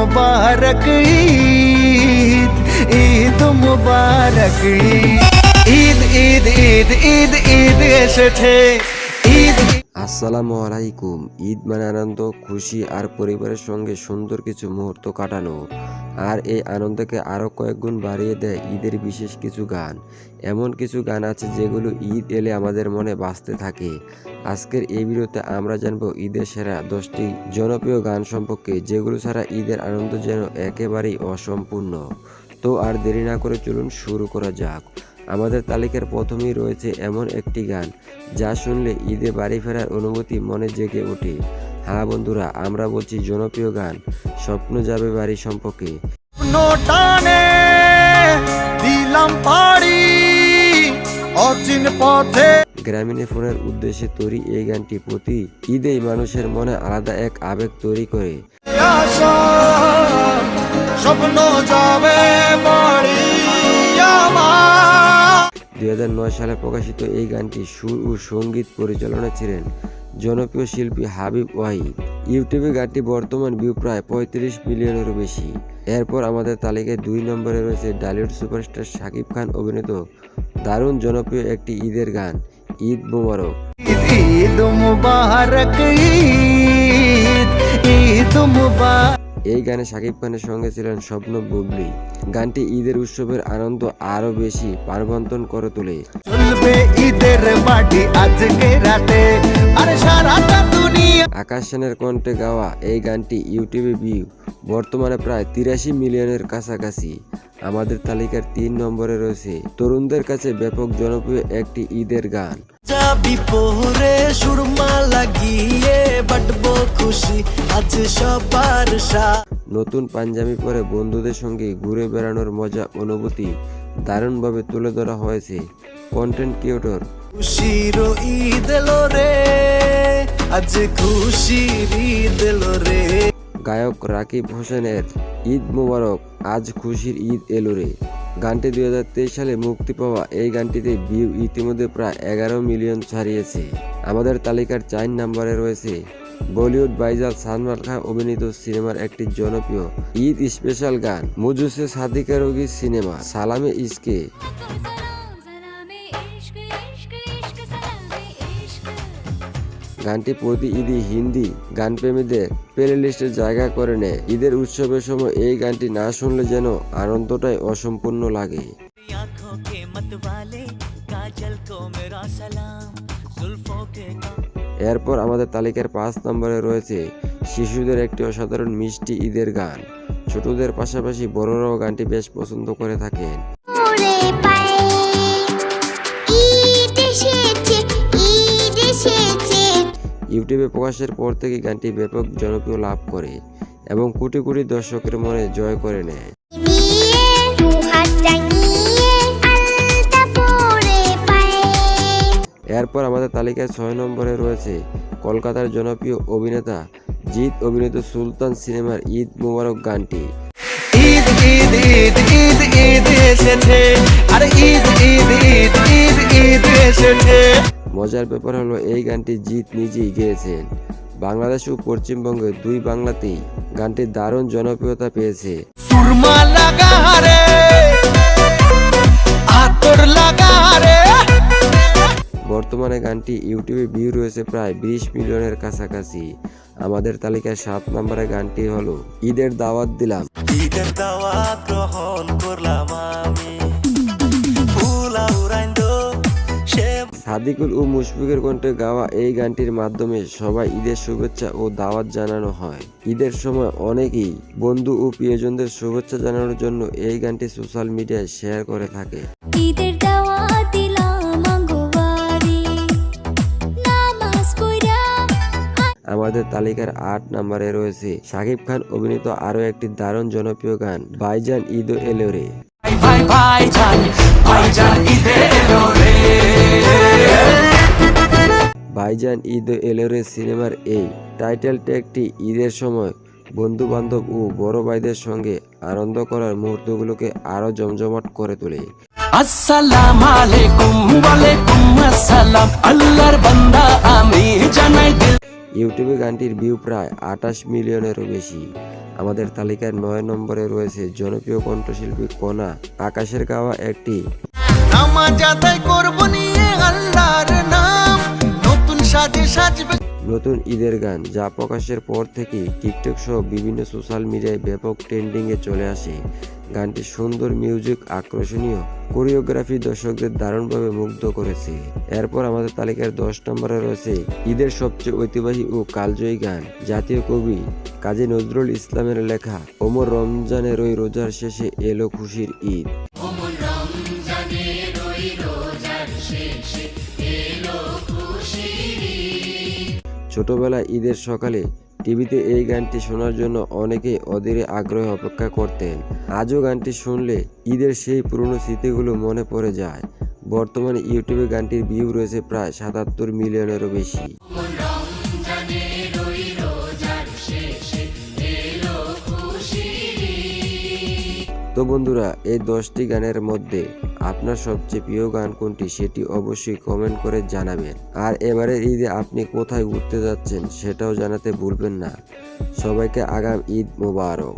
মুবারক ঈদ, ঈদ মুবারক ঈদ, ঈদ ঈদ ঈদ ঈদ এসেছে ঈদ। আসসালামু আলাইকুম। ঈদ মানে আনন্দ, খুশি আর পরিবারের সঙ্গে সুন্দর কিছু মুহূর্ত কাটানো। আর এই আনন্দকে আরও কয়েক গুণ বাড়িয়ে দেয় ঈদের বিশেষ কিছু গান। এমন কিছু গান আছে যেগুলো ঈদ এলে আমাদের মনে বাজতে থাকে। আজকের এই ভিডিওতে আমরা জানবো ঈদের সেরা 10টি জনপ্রিয় গান সম্পর্কে, যেগুলো ছাড়া ঈদের আনন্দ যেন একেবারেই অসম্পূর্ণ। তো আর দেরি না করে চলুন শুরু করা যাক। আমাদের তালিকার প্রথমেই রয়েছে এমন একটি গান যা শুনলে ঈদে বাড়ি ফেরার অনুভূতি মনে জেগে ওঠে। হ্যাঁ বন্ধুরা, আমরা বলছি জনপ্রিয় গান স্বপ্ন যাবে বাড়ি সম্পর্কে। নোটানে দিলাম পাড়ি অচিন পথে। গ্রামীণ ফোনের উদ্দেশ্যে তৈরি এই গানটি প্রতি ঈদেই মানুষের মনে আলাদা এক আবেগ তৈরি করে। স্বপ্ন যাবে বাড়ি। 2009 সালে প্রকাশিত এই গানটি সুর ও সঙ্গীত পরিচালনা ছিলেন জনপ্রিয় শিল্পী হাবিব ওয়াহিদ। ইউটিউবে গানটি বর্তমান ভিউ প্রায় 35 মিলিয়নেরও বেশি। এরপর আমাদের তালিকায় 2 নম্বরে রয়েছে ডালিউড সুপারস্টার শাকিব খান অভিনীত দারুণ জনপ্রিয় একটি ঈদের গান, ঈদ মুবারক। ঈদ মুবারক ঈদ, ঈদ মুবারক। এই গানে শাকিব খানের সঙ্গে ছিলেন স্বপ্ন বুবলি। গানটি ঈদের উৎসবের আনন্দ আরো বেশি প্রাণবন্তন করে তোলে। চলবে ঈদের মাটি আজকে রাতে আর সারাটা দুনিয়া। আকাশ সেনের কণ্ঠে গাওয়া এই গানটি ইউটিউবে ভিউ বর্তমানে প্রায় 83 মিলিয়নের কাছাকাছি। আমাদের তালিকার 3 নম্বরে রয়েছে তরুণদের কাছে ব্যাপক জনপ্রিয় একটি ঈদের গান, যাবি পরে সুরমা লাগিয়ে বাটবো খুশি আজ সবার সাথে। নতুন পাঞ্জাবি পরে বন্ধুদের সঙ্গে ঘুরে বেড়ানোর মজা অনুভূতি দারুণভাবে তুলে ধরা হয়েছে কন্টেন্ট ক্রিয়েটর। খুশির ঈদ এলো রে, আজ খুশির ঈদ এলো রে। গায়ক রাকিব হোসেনের ঈদ মুবারক, আজ খুশির ঈদ এলো রে গানটি 2023 সালে মুক্তি পাওয়া এই গানটিতে ভিউ ইতিমধ্যে প্রায় 11 মিলিয়ন ছাড়িয়েছে। আমাদের তালিকার 4 নম্বরে রয়েছে বলিউড ভাইজান সালমান খান অভিনীত সিনেমার একটি জনপ্রিয় ঈদ স্পেশাল গান, মুঝসে শাদি করোগি সিনেমা সালামে ইশকে। গানটি প্রতি ঈদই হিন্দি গানপ্রেমীদের প্লেলিস্টে জায়গা করে নেয়। ঈদের উৎসবের সময় এই গানটি না শুনলে যেন আনন্দটাই অসম্পূর্ণ লাগে। এরপর আমাদের তালিকার 5 নম্বরে রয়েছে শিশুদের একটি অসাধারণ মিষ্টি ঈদের গান। ছোটদের পাশাপাশি বড়রাও গানটি বেশ পছন্দ করে থাকেন। ইউটিউবে প্রকাশের পর থেকে গানটি ব্যাপক জনপ্রিয় লাভ করে এবং কোটি কোটি দর্শকের মনে জয় করে নেয়। এরপর আমাদের তালিকায় 6 নম্বরে রয়েছে কলকাতার জনপ্রিয় অভিনেতা জিৎ অভিনীত সুলতান সিনেমার ঈদ মুবারক গানটি। ঈদ ঈদ ঈদ ঈদ ঈদ এসেছে, আরে ঈদ ঈদ ঈদ ঈদ ঈদ এসেছে। মজার ব্যাপার হলো এই গানটি জিৎ নিজেই গেয়েছেন। বাংলাদেশ ও পশ্চিমবঙ্গে 2 বাংলাতেই গানটি দারুণ জনপ্রিয়তা পেয়েছে। সুরমা লাগা রে, আতর লাগা রে। বর্তমানে গানটি ইউটিউবে ভিউ রয়েছে প্রায় 20 মিলিয়নের কাছাকাছি। আমাদের তালিকায় 7 নম্বরে গানটি হলো ঈদের দাওয়াত দিলাম। ঈদের দাওয়াত গ্রহণ করলাম আমি, ফুলা উড়াইন্দো। সাদিকুল ও মুশফিকের কণ্ঠে গাওয়া এই গানটির মাধ্যমে সবাই ঈদের শুভেচ্ছা ও দাওয়াত জানানো হয়। ঈদের সময় অনেকেই বন্ধু ও প্রিয়জনদের শুভেচ্ছা জানানোর জন্য এই গানটি সোশ্যাল মিডিয়ায় শেয়ার করে থাকে। ঈদের দাওয়াত দিলাম আঙ্গবাড়ি নামাজ পড়া। আমাদের তালিকার 8 নম্বরে রয়েছে শাকিব খান অভিনীত আরো একটি দারুণ জনপ্রিয় গান, ভাইজান ঈদ এলো রে। ভাইজান ঈদ এলো রে সিনেমার এই টাইটেল ট্র্যাকটি ঈদের সময় বন্ধু বান্ধব ও বড় ভাইদের সঙ্গে আনন্দ করার মুহূর্তগুলোকে আরো জমজমাট করে তোলে। আসসালামু আলাইকুম ওয়ালাইকুম আসসালাম, আল্লাহর বান্দা আমি জানাই দিল। ইউটিউবে গানটির ভিউ প্রায় 28 মিলিয়নেরও বেশি। আমাদের তালিকার 9 নম্বরে রয়েছে জনপ্রিয় কণ্ঠশিল্পী কণা। আকাশের গাওয়া একটি নামাজ আদায় করব নিয়ে আল্লাহর নাম, নতুন সাজে সাজবে। নতুন ঈদের গান যা প্রকাশের পর থেকেই টিকটক সহ বিভিন্ন সোশ্যাল মিডিয়ায় ব্যাপক ট্রেন্ডিংয়ে চলে আসে। গানটি সুন্দর মিউজিক, আকর্ষণীয় কোরিওগ্রাফি দর্শকদের দারুণভাবে মুগ্ধ করেছে। এরপর আমাদের তালিকার 10 নম্বরে রয়েছে ঈদের সবচেয়ে ঐতিহ্যবাহী ও কালজয়ী গান, জাতীয় কবি কাজী নজরুল ইসলামের লেখা ওমর রমজানের ওই রোজার শেষে এলো খুশির ঈদ। ছোটবেলায় ঈদের সকালে টিভিতে এই গানটি শোনার জন্য অনেকেই অধীরে আগ্রহে অপেক্ষা করতেন। আজও গানটি শুনলে ঈদের সেই পুরনো স্মৃতিগুলো মনে পড়ে যায়। বর্তমানে ইউটিউবে গানটির ভিউ রয়েছে প্রায় 77 মিলিয়নেরও বেশি। তো বন্ধুরা, এই 10টি গানের মধ্যে আপনার সবচেয়ে প্রিয় গান কোনটি সেটি অবশ্যই কমেন্ট করে জানাবেন। আর এবারের ঈদে আপনি কোথায় ঘুরতে যাচ্ছেন সেটাও জানাতে ভুলবেন না। সবাইকে আগাম ঈদ মোবারক।